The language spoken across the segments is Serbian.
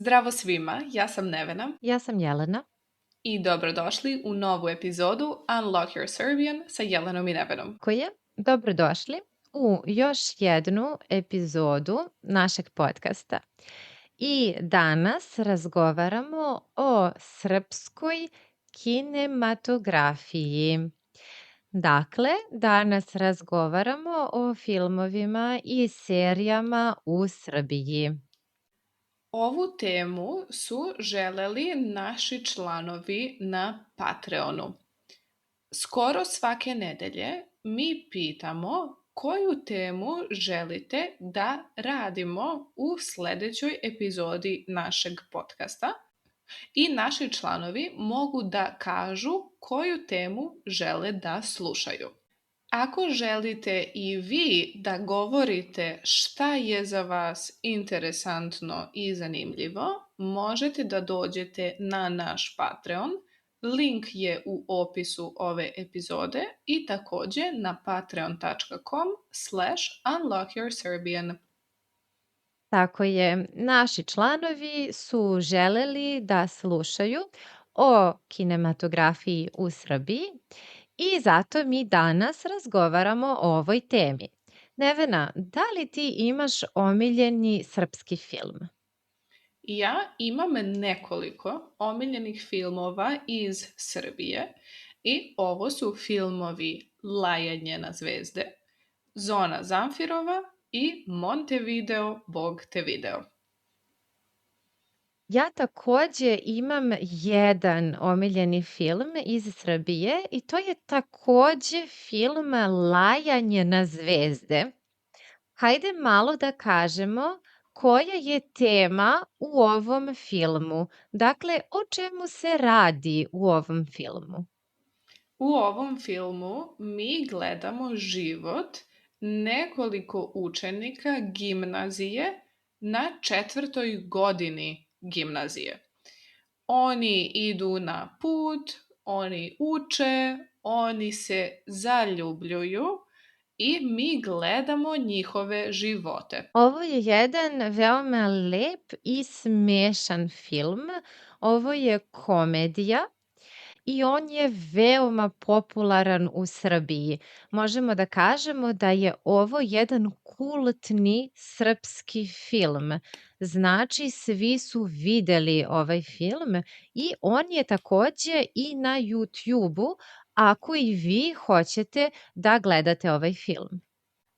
Zdravo svima, ja sam Nevena Ja sam Jelena. i dobrodošli u novu epizodu Unlock Your Serbian sa Jelenom i Nevenom. Dobrodošli u još jednu epizodu našeg podcasta. I danas razgovaramo o srpskoj kinematografiji. Dakle, danas razgovaramo o filmovima i serijama u Srbiji. Ovu temu su želeli naši članovi na Patreonu. Skoro svake nedelje mi pitamo koju temu želite da radimo u sledećoj epizodi našeg podcasta i naši članovi mogu da kažu koju temu žele da slušaju. Ako želite i vi da govorite šta je za vas interesantno i zanimljivo, možete da dođete na naš Patreon. Link je u opisu ove epizode i takođe na patreon.com/unlockyourserbian. Tako je, naši članovi su želeli da slušaju o kinematografiji u Srbiji i zato mi danas razgovaramo o ovoj temi. Nevena, da li ti imaš omiljeni srpski film? Ja imam nekoliko omiljenih filmova iz Srbije i ovo su filmovi Lajanje na zvezde, Zona Zamfirova i Montevideo, Bog te video. Ja takođe imam jedan omiljeni film iz Srbije i to je takođe film Lajanje na zvezde. Hajde malo da kažemo koja je tema u ovom filmu. Dakle, o čemu se radi u ovom filmu? U ovom filmu mi gledamo život nekoliko učenika gimnazije na 4. godini gimnazije. Oni idu na put, oni uče, oni se zaljubljuju i mi gledamo njihove živote. Ovo je jedan veoma lep i smešan film. Ovo je komedija i on je veoma popularan u Srbiji. Možemo da kažemo da je ovo jedan kultni srpski film. Znači, svi su videli ovaj film i on je takođe i na YouTube-u ako i vi hoćete da gledate ovaj film.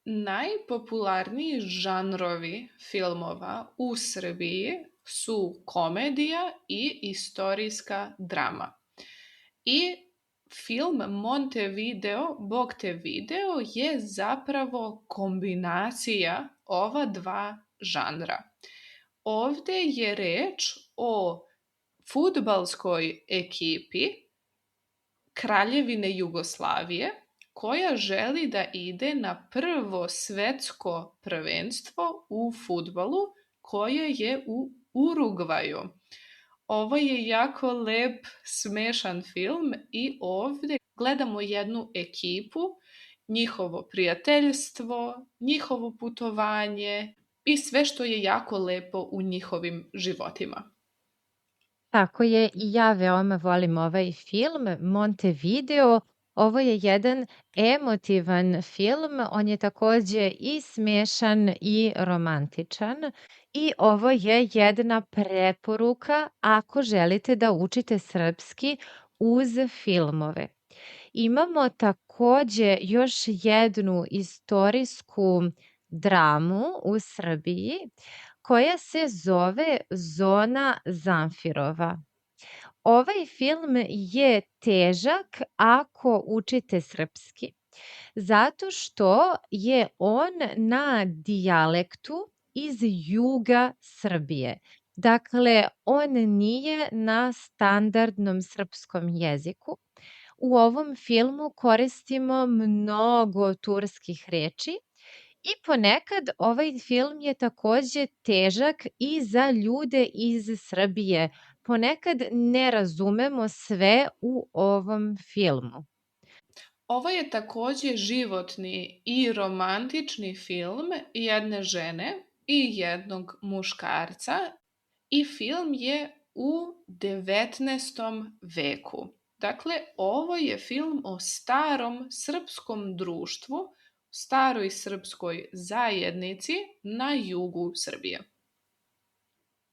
Najpopularniji žanrovi filmova u Srbiji su komedija i istorijska drama. I film Montevideo, Bog te video je zapravo kombinacija ova dva žanra. Ovde je reč o fudbalskoj ekipi Kraljevine Jugoslavije koja želi da ide na prvo svetsko prvenstvo u fudbalu koje je u Urugvaju. Ovo je jako lep, smešan film i ovde gledamo jednu ekipu, njihovo prijateljstvo, njihovo putovanje i sve što je jako lepo u njihovim životima. Tako je, i ja veoma volim ovaj film, Montevideo. Ovo je jedan emotivan film, on je takođe i smešan i romantičan i ovo je jedna preporuka ako želite da učite srpski uz filmove. Imamo takođe još jednu istorijsku dramu u Srbiji koja se zove Zona Zamfirova. Ovaj film je težak ako učite srpski, zato što je on na dijalektu iz juga Srbije. Dakle, on nije na standardnom srpskom jeziku. U ovom filmu koristimo mnogo turskih reči i ponekad ovaj film je takođe težak i za ljude iz Srbije. Ponekad ne razumemo sve u ovom filmu. Ovo je takođe životni i romantični film jedne žene i jednog muškarca i film je u 19. veku. Dakle, ovo je film o starom srpskom društvu, staroj srpskoj zajednici na jugu Srbije.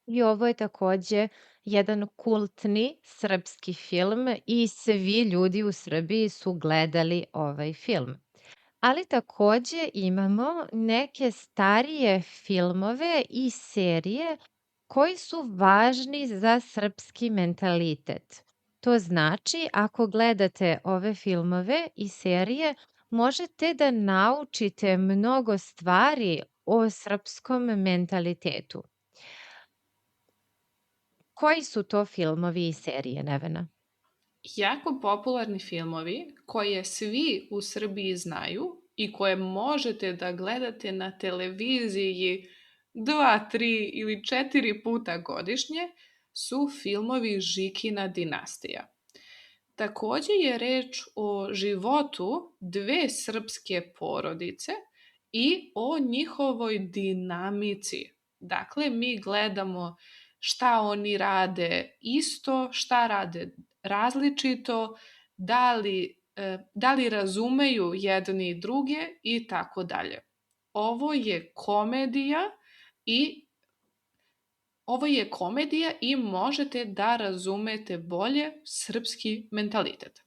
I ovo je takođe jedan kultni srpski film i svi ljudi u Srbiji su gledali ovaj film. Ali takođe imamo neke starije filmove i serije koji su važni za srpski mentalitet. To znači, ako gledate ove filmove i serije, možete da naučite mnogo stvari o srpskom mentalitetu. Koji su to filmovi i serije, Nevena? Jako popularni filmovi koje svi u Srbiji znaju i koje možete da gledate na televiziji 2, 3 ili 4 puta godišnje su filmovi Žikina dinastija. Takođe je reč o životu dve srpske porodice i o njihovoj dinamici. Dakle, mi gledamo šta oni rade isto, šta rade različito, da li razumeju jedni druge i tako dalje. Ovo je komedija i možete da razumete bolje srpski mentalitet.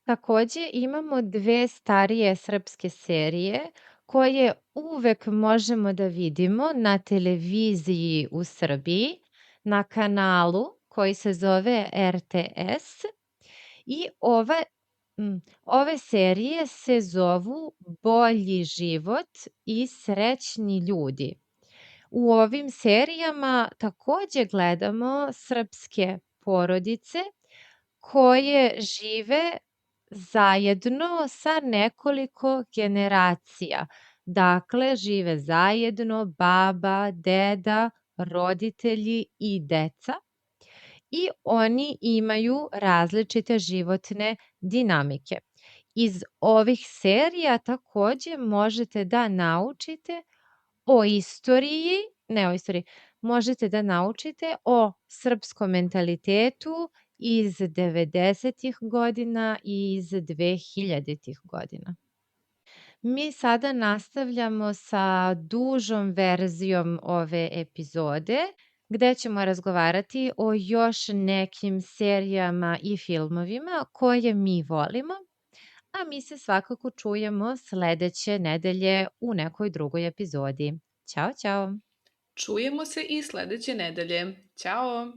Takođe imamo dve starije srpske serije koje uvek možemo da vidimo na televiziji u Srbiji, na kanalu koji se zove RTS i ove serije se zovu Bolji život i Srećni ljudi. U ovim serijama takođe gledamo srpske porodice koje žive zajedno sa nekoliko generacija. Dakle, žive zajedno baba, deda, roditelji i deca i oni imaju različite životne dinamike. Iz ovih serija takođe možete da naučite možete da naučite o srpskom mentalitetu iz 90-ih godina i iz 2000-ih godina. Mi sada nastavljamo sa dužom verzijom ove epizode, gde ćemo razgovarati o još nekim serijama i filmovima koje mi volimo, a mi se svakako čujemo sledeće nedelje u nekoj drugoj epizodi. Ćao, ćao! Čujemo se i sledeće nedelje. Ćao!